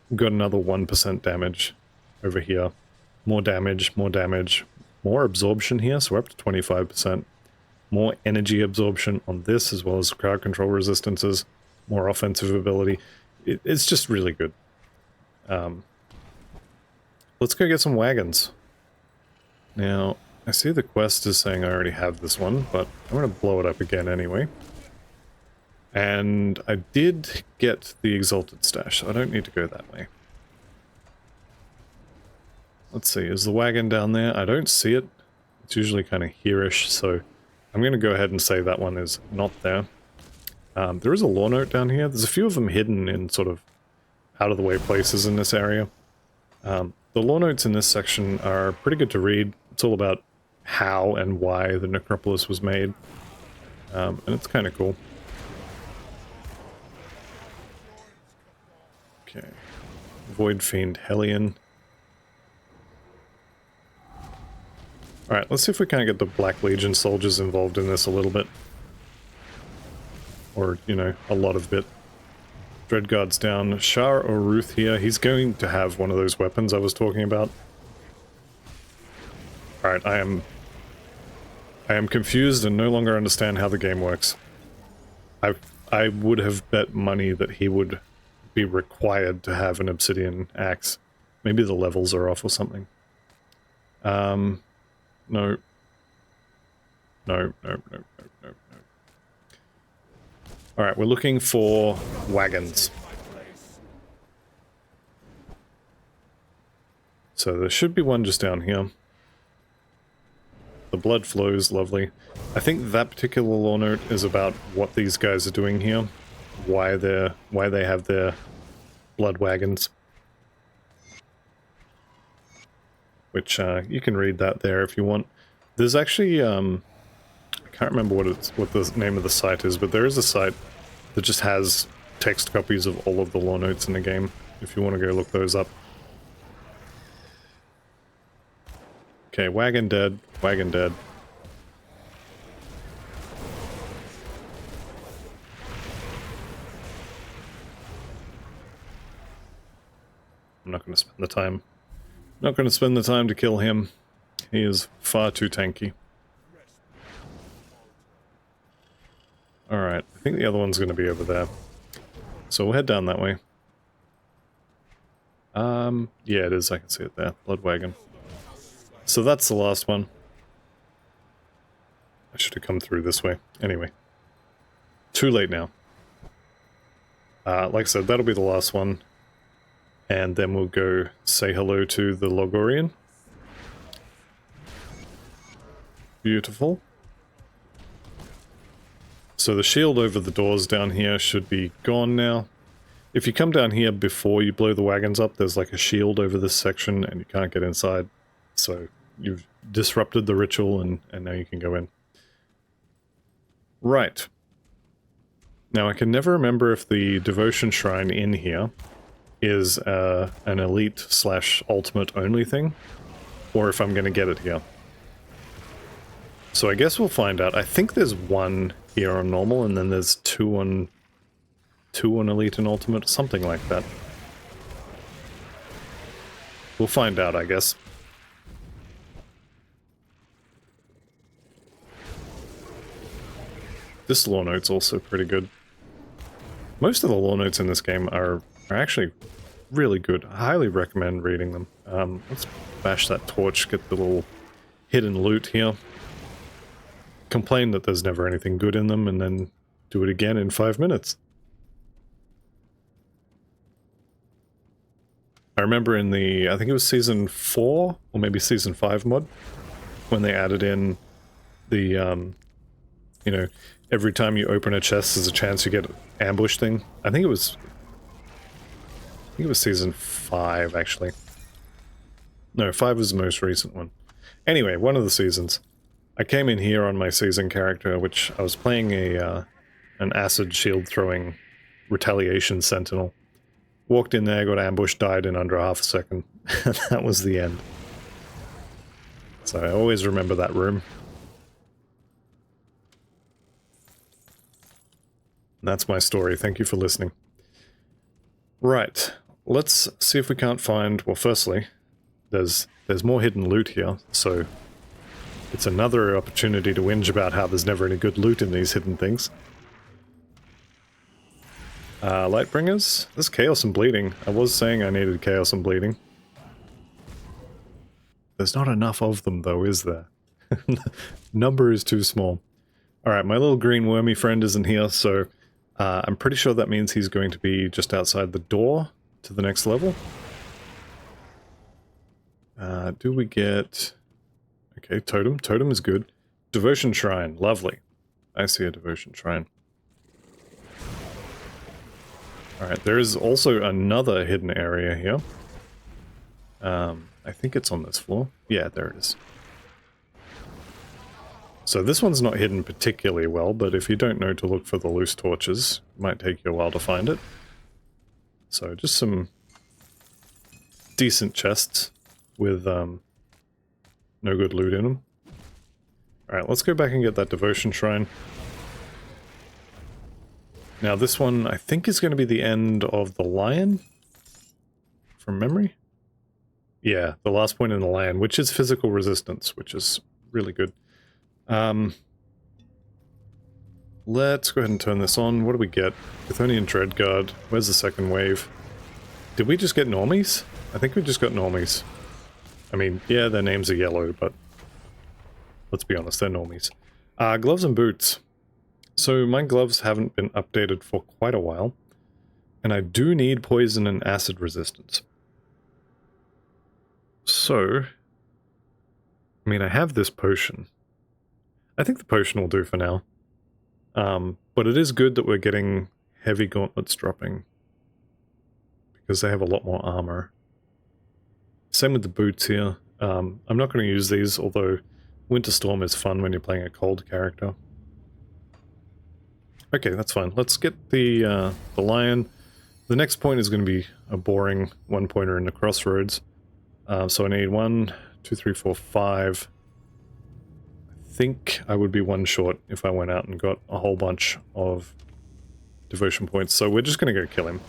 We've got another 1% damage over here. More damage, more absorption here, so we're up to 25%. More energy absorption on this, as well as crowd control resistances. More offensive ability. It's just really good. Let's go get some wagons. Now, I see the quest is saying I already have this one, but I'm going to blow it up again anyway. And I did get the Exalted Stash, so I don't need to go that way. Let's see, is the wagon down there? I don't see it. It's usually kind of here-ish, so I'm going to go ahead and say that one is not there. There is a lore note down here. There's a few of them hidden in sort of out-of-the-way places in this area. The lore notes in this section are pretty good to read. It's all about how and why the Necropolis was made. And it's kind of cool. Okay. Void Fiend Hellion. Alright, let's see if we can't get the Black Legion soldiers involved in this a little bit. Or, you know, a lot of bit. Dreadguard's down. Shar or Ruth here. He's going to have one of those weapons I was talking about. Alright, I am confused and no longer understand how the game works. I would have bet money that he would be required to have an obsidian axe. Maybe the levels are off or something. No. No. Alright, we're looking for wagons. So there should be one just down here. The blood flows, lovely. I think that particular lore note is about what these guys are doing here. Why they have their blood wagons. Which, you can read that there if you want. There's actually, I can't remember what the name of the site is, but there is a site that just has text copies of all of the lore notes in the game, if you want to go look those up. Okay, wagon dead, wagon dead. I'm not going to spend the time Not going to spend the time to kill him. He is far too tanky. Alright, I think the other one's going to be over there. So we'll head down that way. Yeah, it is. I can see it there. Blood wagon. So that's the last one. I should have come through this way. Anyway. Too late now. Like I said, that'll be the last one. And then we'll go say hello to the Loghorrean. Beautiful. So the shield over the doors down here should be gone now. If you come down here before you blow the wagons up, there's like a shield over this section and you can't get inside. So you've disrupted the ritual and now you can go in. Right. Now I can never remember if the devotion shrine in here is an elite / ultimate only thing, or if I'm going to get it here. So I guess we'll find out. I think there's one here on normal, and then there's two on elite and ultimate, something like that. We'll find out, I guess. This lore note's also pretty good. Most of the lore notes in this game are actually really good. I highly recommend reading them. Let's bash that torch, get the little hidden loot here. Complain that there's never anything good in them, and then do it again in 5 minutes. I remember in the, I think it was season 4, or maybe season 5 mod, when they added in the, you know, every time you open a chest there's a chance you get an ambush thing. I think it was season 5, actually. No, 5 was the most recent one. Anyway, one of the seasons. I came in here on my season character, which I was playing an acid shield throwing retaliation sentinel. Walked in there, got ambushed, died in under half a second. That was the end. So I always remember that room. And that's my story. Thank you for listening. Right. Let's see if we can't find... Well, firstly, there's more hidden loot here, so it's another opportunity to whinge about how there's never any good loot in these hidden things. Lightbringers? There's chaos and bleeding. I was saying I needed chaos and bleeding. There's not enough of them, though, is there? Number is too small. Alright, my little green wormy friend isn't here, so I'm pretty sure that means he's going to be just outside the door to the next level. Do we get... Okay, totem. Totem is good. Devotion shrine. Lovely. I see a devotion shrine. Alright, there is also another hidden area here. I think it's on this floor. Yeah, there it is. So this one's not hidden particularly well, but if you don't know to look for the loose torches, it might take you a while to find it. So just some decent chests with no good loot in them. Alright, let's go back and get that devotion shrine. Now this one, I think, is going to be the end of the lion, from memory. Yeah, the last point in the lion, which is physical resistance, which is really good. Let's go ahead and turn this on. What do we get? Chthonian Dreadguard. Where's the second wave? Did we just get normies? I think we just got normies. I mean, yeah, their names are yellow, but let's be honest, they're normies. Gloves and boots. So my gloves haven't been updated for quite a while, and I do need poison and acid resistance. So, I mean, I have this potion. I think the potion will do for now. But it is good that we're getting heavy gauntlets dropping, because they have a lot more armor. Same with the boots here. I'm not going to use these, although Winter Storm is fun when you're playing a cold character. Okay, that's fine. Let's get the lion. The next point is going to be a boring one-pointer in the crossroads. So I need 1, 2, 3, 4, 5. I think I would be one short if I went out and got a whole bunch of devotion points. So we're just going to go kill him.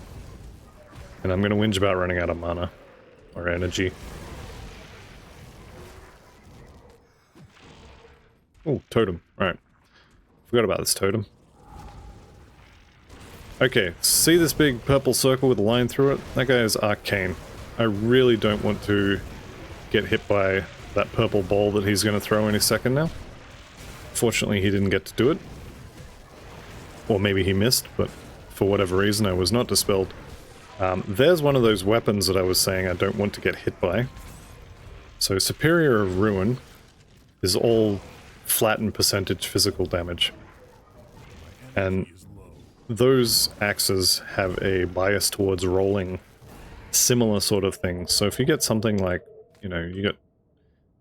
And I'm going to whinge about running out of mana or energy. Oh, totem. Right. Forgot about this totem. Okay, see this big purple circle with a line through it? That guy is arcane. I really don't want to get hit by that purple ball that he's going to throw any second now. Fortunately, he didn't get to do it. Or maybe he missed, but for whatever reason I was not dispelled. There's one of those weapons that I was saying I don't want to get hit by. So Superior of Ruin is all flattened percentage physical damage. And those axes have a bias towards rolling similar sort of things. So if you get something like, you know, you get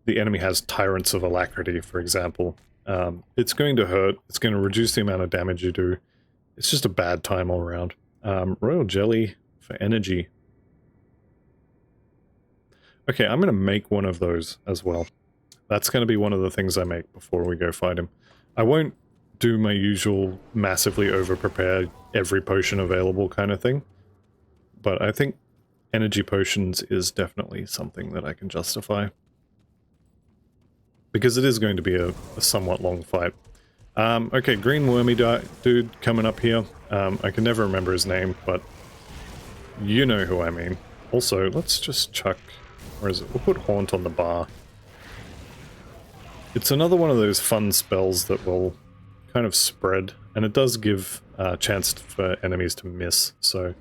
the enemy has Tyrants of Alacrity, for example, it's going to hurt, it's going to reduce the amount of damage you do. It's just a bad time all around. Royal Jelly for energy. Okay, I'm going to make one of those as well. That's going to be one of the things I make before we go fight him. I won't do my usual massively over-prepare every potion available kind of thing, but I think energy potions is definitely something that I can justify. Because it is going to be a somewhat long fight. Okay, green wormy dude coming up here. I can never remember his name, but you know who I mean. Also, let's just chuck... Where is it? We'll put Haunt on the bar. It's another one of those fun spells that will kind of spread, and it does give a chance for enemies to miss, so it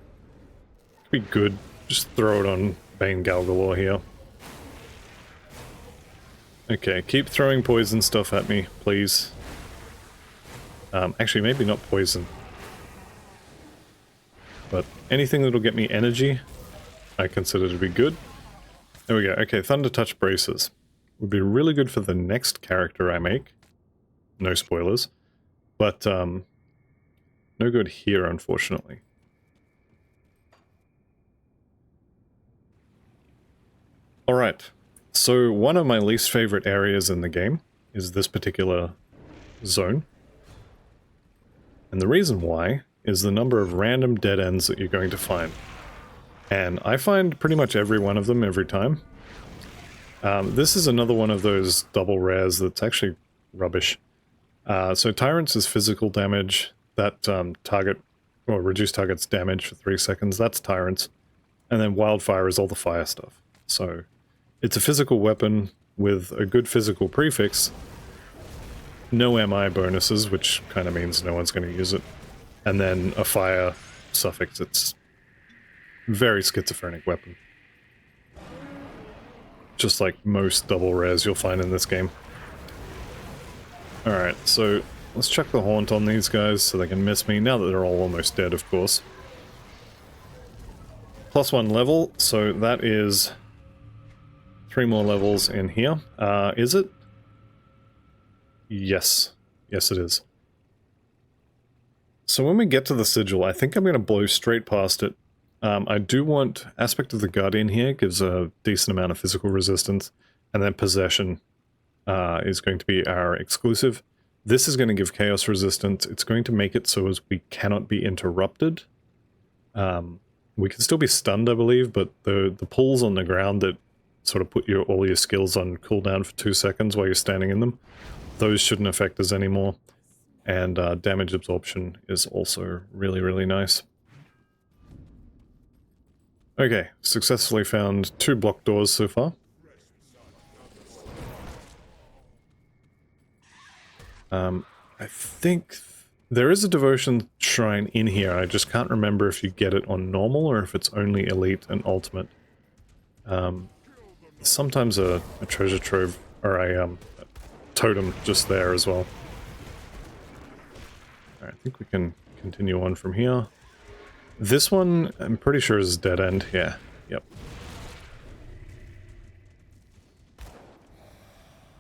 could be good. Just throw it on Bane Galgalore here. Okay, keep throwing poison stuff at me, please. Actually, maybe not poison. But anything that'll get me energy, I consider to be good. There we go. Okay, Thunder Touch Braces. Would be really good for the next character I make. No spoilers. But, no good here, unfortunately. Alright. So, one of my least favorite areas in the game is this particular zone. And the reason why is the number of random dead ends that you're going to find. And I find pretty much every one of them every time. This is another one of those double rares that's actually rubbish. So Tyrants is physical damage. That reduce target's damage for 3 seconds. That's Tyrants. And then Wildfire is all the fire stuff. So it's a physical weapon with a good physical prefix. No MI bonuses, which kind of means no one's going to use it. And then a fire suffix. It's a very schizophrenic weapon. Just like most double rares you'll find in this game. Alright, so let's chuck the Haunt on these guys so they can miss me, now that they're all almost dead, of course. +1 level, so that is 3 more levels in here. Is it? Yes. Yes, it is. So when we get to the sigil, I think I'm going to blow straight past it. I do want Aspect of the Guardian here, gives a decent amount of physical resistance, and then Possession is going to be our exclusive. This is going to give Chaos resistance. It's going to make it so as we cannot be interrupted. We can still be stunned, I believe, but the pulls on the ground that sort of put all your skills on cooldown for 2 seconds while you're standing in them, those shouldn't affect us anymore. And damage absorption is also really, really nice. Okay, successfully found 2 block doors so far. I think there is a devotion shrine in here. I just can't remember if you get it on normal or if it's only elite and ultimate. Sometimes a treasure trove or a totem just there as well. Alright, I think we can continue on from here. This one, I'm pretty sure is dead end. Yeah, yep.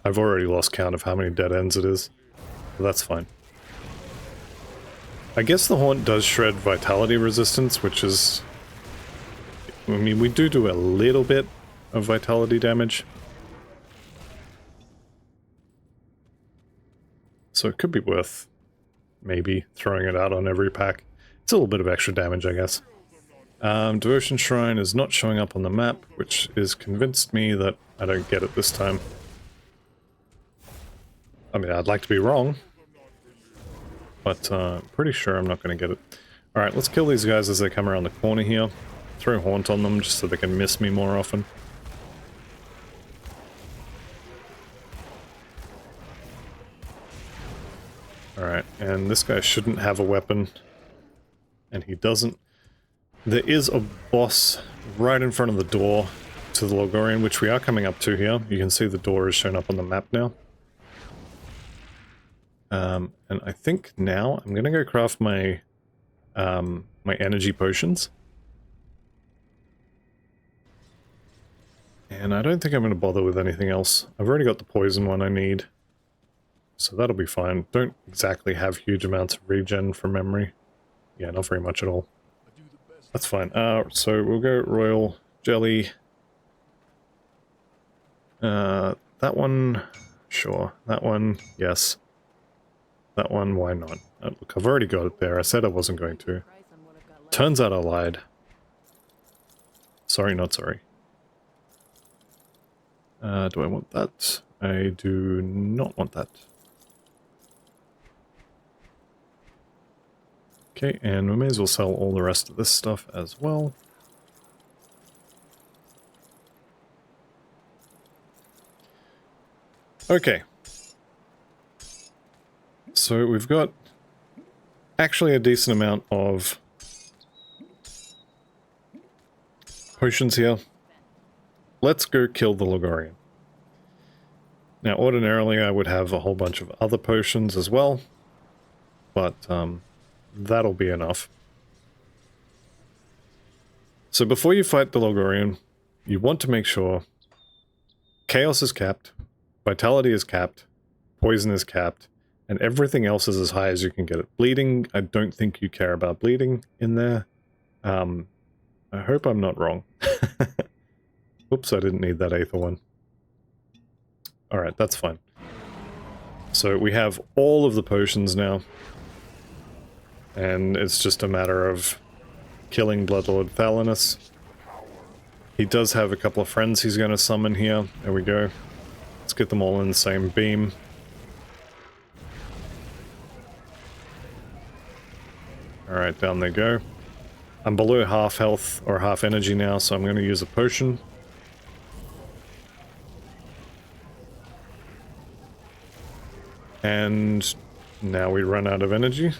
I've already lost count of how many dead ends it is, but that's fine. I guess the Haunt does shred vitality resistance, which is... I mean, we do a little bit of vitality damage. So it could be worth maybe throwing it out on every pack. It's a little bit of extra damage, I guess. Devotion Shrine is not showing up on the map, which has convinced me that I don't get it this time. I mean, I'd like to be wrong, but pretty sure I'm not going to get it. Alright, let's kill these guys as they come around the corner here. Throw Haunt on them just so they can miss me more often. Alright, and this guy shouldn't have a weapon. And he doesn't. There is a boss right in front of the door to the Loghorrean, which we are coming up to here. You can see the door is shown up on the map now. And I think now I'm gonna go craft my my energy potions. And I don't think I'm gonna bother with anything else. I've already got the poison one I need. So that'll be fine. Don't exactly have huge amounts of regen from memory. Yeah, not very much at all. That's fine. So we'll go Royal Jelly. That one, sure. That one, yes. That one, why not? Look, I've already got it there. I said I wasn't going to. Turns out I lied. Sorry, not sorry. Do I want that? I do not want that. Okay, and we may as well sell all the rest of this stuff as well. Okay. So we've got actually a decent amount of potions here. Let's go kill the Loghorrean. Now, ordinarily I would have a whole bunch of other potions as well, but that'll be enough. So before you fight the Loghorrean, you want to make sure Chaos is capped, Vitality is capped, Poison is capped, and everything else is as high as you can get it. Bleeding, I don't think you care about bleeding in there. I hope I'm not wrong. Oops, I didn't need that Aether one. Alright, that's fine. So we have all of the potions now. And it's just a matter of killing Bloodlord Thalanus. He does have a couple of friends he's going to summon here. There we go. Let's get them all in the same beam. Alright, down they go. I'm below half health or half energy now, so I'm going to use a potion. And now we run out of energy.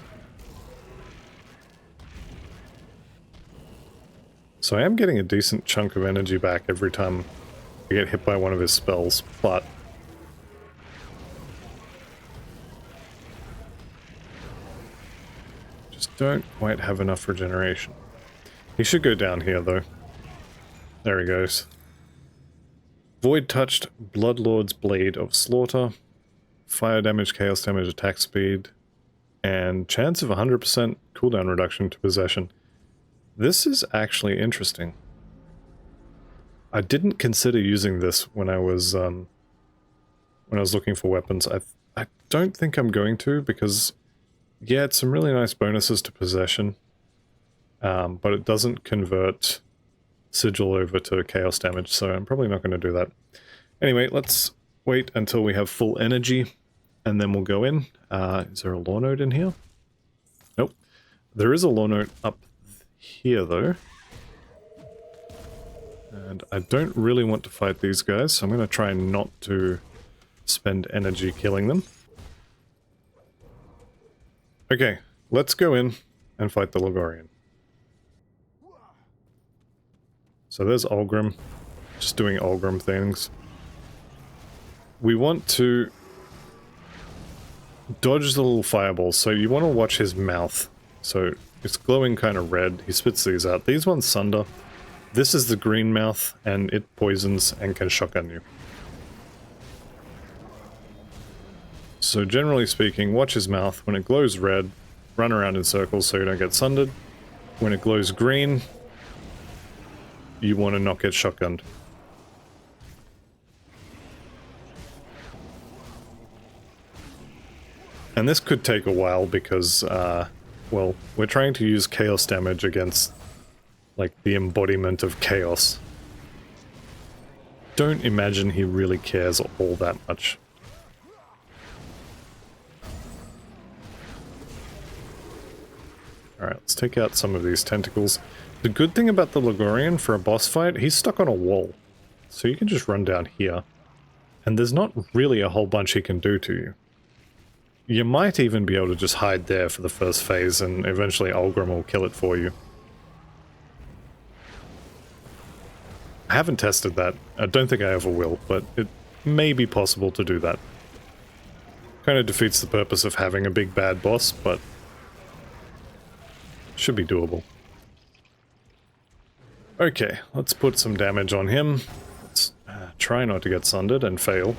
So I am getting a decent chunk of energy back every time I get hit by one of his spells, but just don't quite have enough regeneration. He should go down here though. There he goes. Void touched Bloodlord's Blade of Slaughter. Fire damage, chaos damage, attack speed, and chance of 100% cooldown reduction to possession. This is actually interesting. I didn't consider using this when I was looking for weapons. I don't think I'm going to, because yeah, it's some really nice bonuses to possession, but it doesn't convert sigil over to chaos damage, so I'm probably not going to do that. Anyway, let's wait until we have full energy, and then we'll go in. Is there a lore node in here? Nope. There is a lore node up here, though. And I don't really want to fight these guys, so I'm going to try not to spend energy killing them. Okay, let's go in and fight the Loghorrean. So there's Ulgrim, just doing Ulgrim things. We want to dodge the little fireballs, so you want to watch his mouth. So it's glowing kind of red. He spits these out. These ones sunder. This is the green mouth, and it poisons and can shotgun you. So generally speaking, watch his mouth. When it glows red, run around in circles so you don't get sundered. When it glows green, you want to not get shotgunned. And this could take a while because, well, we're trying to use chaos damage against, like, the embodiment of chaos. Don't imagine he really cares all that much. Alright, let's take out some of these tentacles. The good thing about the Loghorrean for a boss fight, he's stuck on a wall. So you can just run down here. And there's not really a whole bunch he can do to you. You might even be able to just hide there for the first phase, and eventually Ulgrim will kill it for you. I haven't tested that. I don't think I ever will, but it may be possible to do that. Kind of defeats the purpose of having a big bad boss, but should be doable. Okay, let's put some damage on him. Let's try not to get sundered and fail.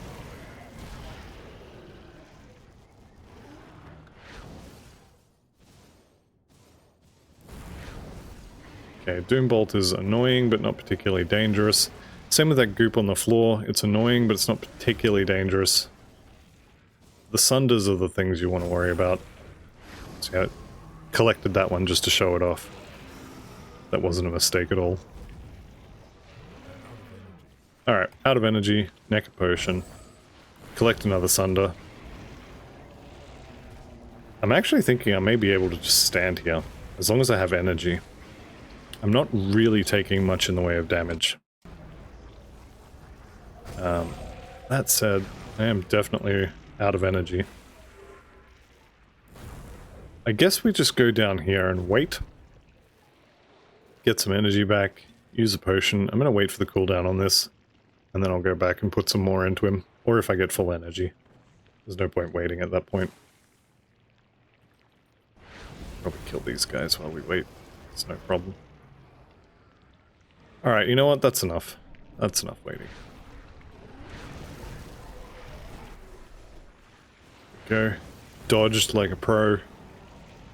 Okay, Doombolt is annoying, but not particularly dangerous. Same with that goop on the floor. It's annoying, but it's not particularly dangerous. The Sunders are the things you want to worry about. See, I collected that one just to show it off. That wasn't a mistake at all. Alright, out of energy, neck a potion. Collect another Sunder. I'm actually thinking I may be able to just stand here, as long as I have energy. I'm not really taking much in the way of damage. That said, I am definitely out of energy. I guess we just go down here and wait. Get some energy back, use a potion. I'm going to wait for the cooldown on this, and then I'll go back and put some more into him. Or if I get full energy. There's no point waiting at that point. Probably kill these guys while we wait. It's no problem. Alright, you know what? That's enough. That's enough waiting. Go. Dodged like a pro.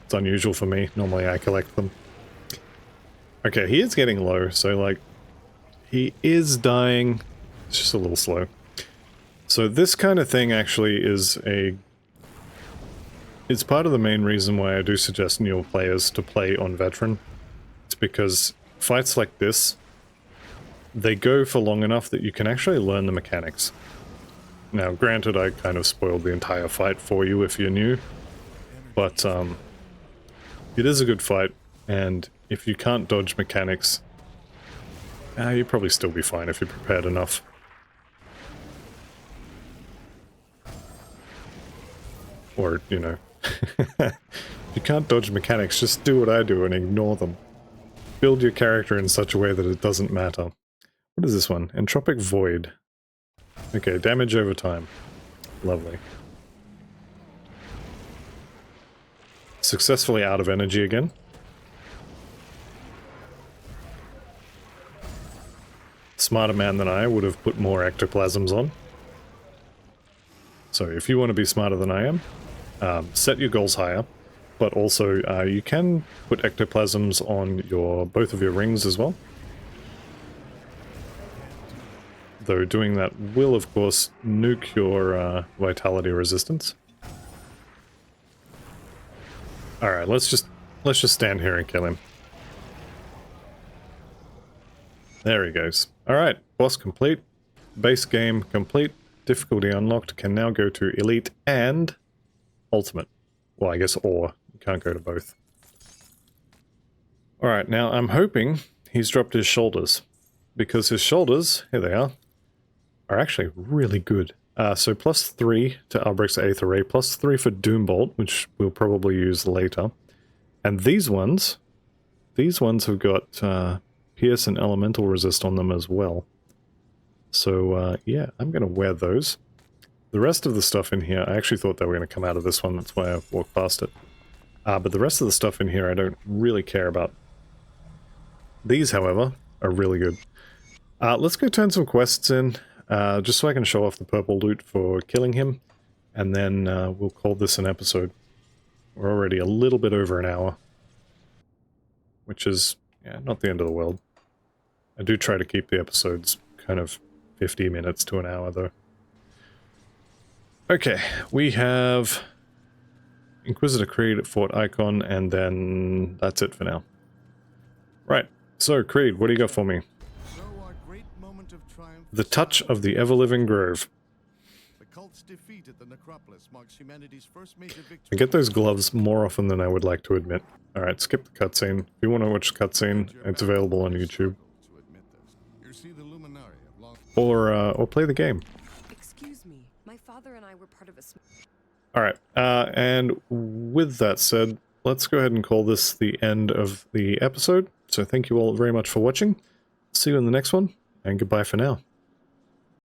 It's unusual for me. Normally I collect them. Okay, he is getting low, so like... he is dying. It's just a little slow. So this kind of thing actually is a... it's part of the main reason why I do suggest newer players to play on Veteran. It's because fights like this, they go for long enough that you can actually learn the mechanics. Now, granted, I kind of spoiled the entire fight for you if you're new, but it is a good fight, and if you can't dodge mechanics, you'll probably still be fine if you're prepared enough. Or, you know, if you can't dodge mechanics, just do what I do and ignore them. Build your character in such a way that it doesn't matter. What is this one? Entropic Void. Okay, damage over time. Lovely. Successfully out of energy again. Smarter man than I would have put more ectoplasms on. So if you want to be smarter than I am, set your goals higher. But also, you can put ectoplasms on both of your rings as well. Though doing that will, of course, nuke your vitality resistance. Alright, let's just stand here and kill him. There he goes. Alright, boss complete. Base game complete. Difficulty unlocked. Can now go to Elite and Ultimate. Well, I guess or. You can't go to both. Alright, now I'm hoping he's dropped his shoulders. Because his shoulders, here they are actually really good. So +3 to Albrecht's Aether Ray, +3 for Doombolt, which we'll probably use later. And these ones have got Pierce and Elemental Resist on them as well. So yeah, I'm going to wear those. The rest of the stuff in here, I actually thought they were going to come out of this one, that's why I walked past it. But the rest of the stuff in here I don't really care about. These, however, are really good. Let's go turn some quests in. Just so I can show off the purple loot for killing him, and then we'll call this an episode. We're already a little bit over an hour, which is, yeah, not the end of the world. I do try to keep the episodes kind of 50 minutes to an hour, though. Okay, we have Inquisitor Creed at Fort Icon, and then that's it for now. Right, so Creed, what do you got for me? The Touch of the Ever-Living Grove. The cult's defeat at the Necropolis marks humanity's first major victory. I get those gloves more often than I would like to admit. Alright, skip the cutscene. If you want to watch the cutscene, it's available on YouTube. You see the luminary of long Or play the game. Excuse me, my father and I were part of a Alright, and with that said, let's go ahead and call this the end of the episode. So thank you all very much for watching. See you in the next one, and goodbye for now.